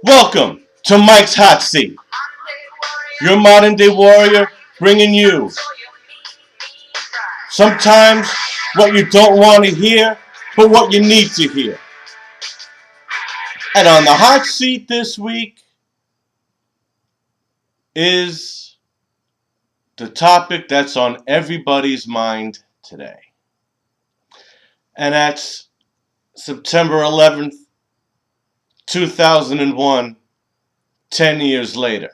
Welcome to Mike's Hot Seat, your modern day warrior bringing you sometimes what you don't want to hear, but what you need to hear. And on the hot seat this week is the topic that's on everybody's mind today. And that's September 11th, 2001, 10 years later.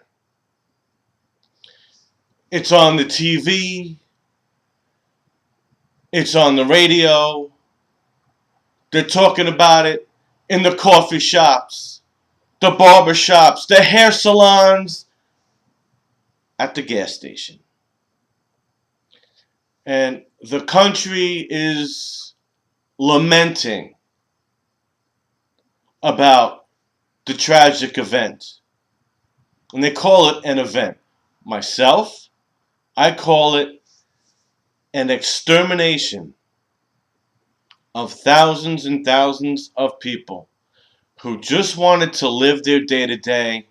It's on the TV, it's on the radio, they're talking about it in the coffee shops, the barber shops, the hair salons, at the gas station. And the country is lamenting about the tragic event. And they call it an event. Myself, I call it an extermination of thousands and thousands of people who just wanted to live their day to day,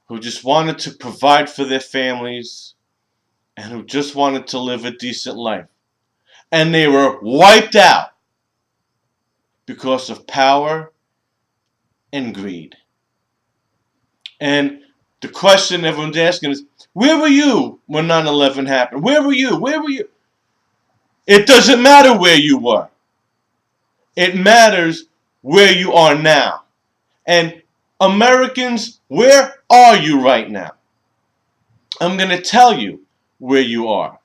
who just wanted to provide for their families, and who just wanted to live a decent life. And they were wiped out because of power and greed. And the question everyone's asking is, where were you when 9/11 happened? Where were you? Where were you? It doesn't matter where you were. It matters where you are now. And Americans, where are you right now? I'm going to tell you where you are.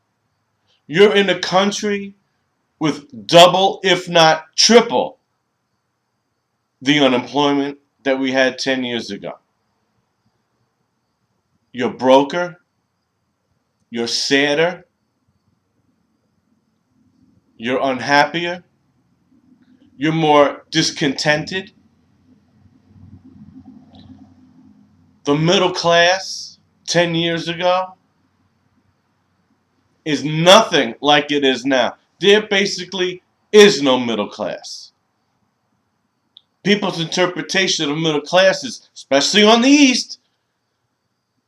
You're in a country with double, if not triple, the unemployment that we had 10 years ago. You're broker, you're sadder, you're unhappier, you're more discontented. The middle class 10 years ago is nothing like it is now. There basically is no middle class. People's interpretation of middle class is, especially on the East,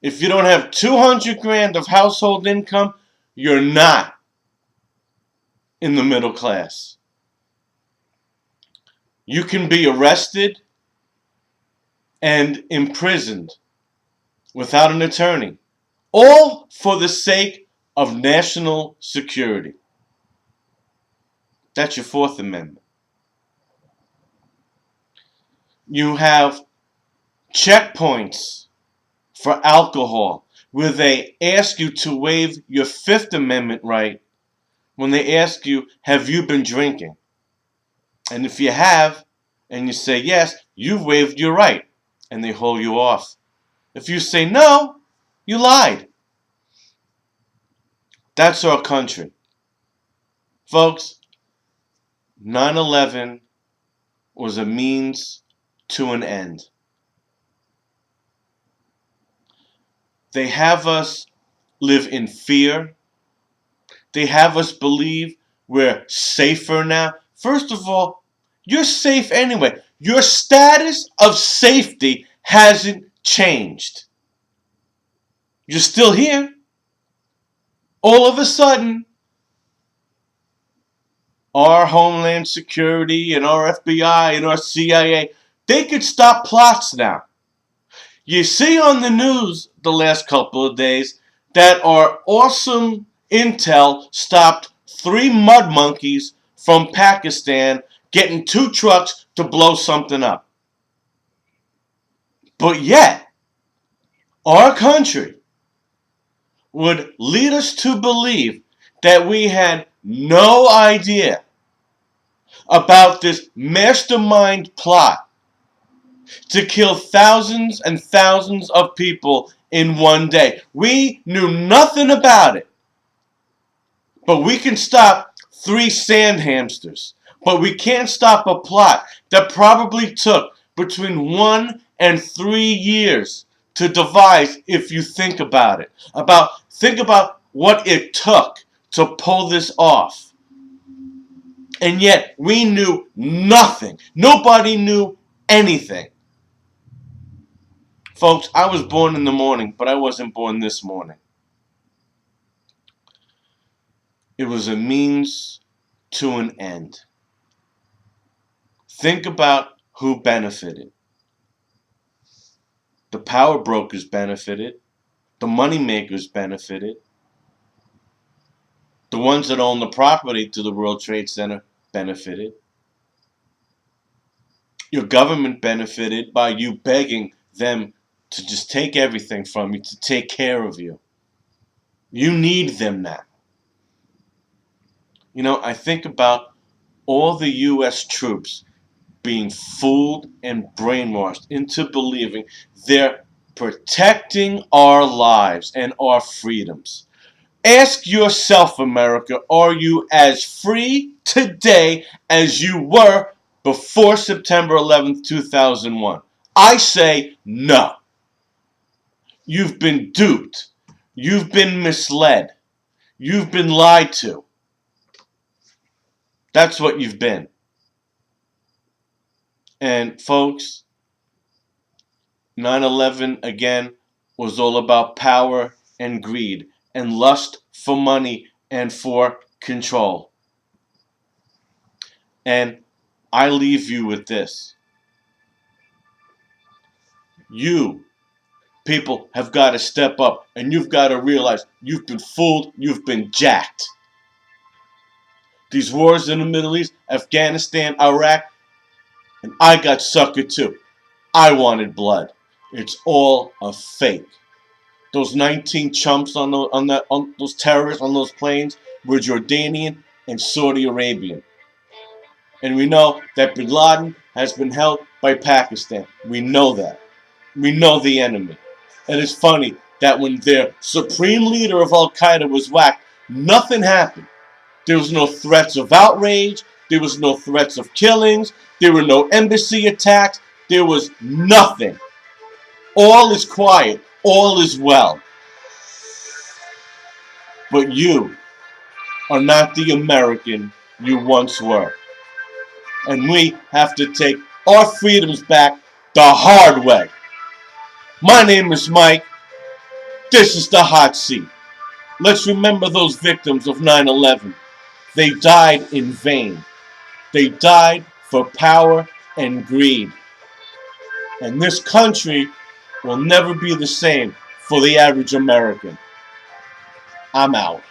if you don't have 200 grand of household income, you're not in the middle class. You can be arrested and imprisoned without an attorney, all for the sake of national security. That's your Fourth Amendment. You have checkpoints for alcohol where they ask you to waive your Fifth Amendment right when they ask you, have you been drinking? And if you have, and you say yes, you've waived your right, and they hold you off. If you say no, you lied. That's our country. Folks, 9/11 was a means to an end. They have us live in fear. They have us believe we're safer now. First of all, you're safe anyway. Your status of safety hasn't changed. You're still here. All of a sudden, our Homeland Security and our FBI and our CIA, they could stop plots now. You see on the news the last couple of days that our awesome intel stopped 3 mud monkeys from Pakistan getting 2 trucks to blow something up. But yet, our country would lead us to believe that we had no idea about this mastermind plot to kill thousands and thousands of people in one day. We knew nothing about it. But we can stop 3 sand hamsters. But we can't stop a plot that probably took between 1 and 3 years to devise, if you think about it. Think about what it took to pull this off. And yet we knew nothing. Nobody knew anything. Folks, I was born in the morning, but I wasn't born this morning. It was a means to an end. Think about who benefited. The power brokers benefited. The money makers benefited. The ones that own the property to the World Trade Center benefited. Your government benefited by you begging them to just take everything from you, to take care of you. You need them now. You know, I think about all the U.S. troops being fooled and brainwashed into believing they're protecting our lives and our freedoms. Ask yourself, America, are you as free today as you were before September 11th, 2001? I say no. You've been duped. You've been misled. You've been lied to. That's what you've been. And folks, 9/11 again was all about power and greed and lust for money and for control. And I leave you with this. You people have got to step up, and you've got to realize you've been fooled, you've been jacked. These wars in the Middle East, Afghanistan, Iraq, and I got suckered too. I wanted blood. It's all a fake. Those 19 chumps on those terrorists on those planes were Jordanian and Saudi Arabian. And we know that bin Laden has been held by Pakistan. We know that. We know the enemy. And it's funny that when their supreme leader of Al-Qaeda was whacked, nothing happened. There was no threats of outrage. There was no threats of killings. There were no embassy attacks. There was nothing. All is quiet. All is well. But you are not the American you once were. And we have to take our freedoms back the hard way. My name is Mike. This is the Hot Seat. Let's remember those victims of 9/11. They died in vain. They died for power and greed. And this country will never be the same for the average American. I'm out.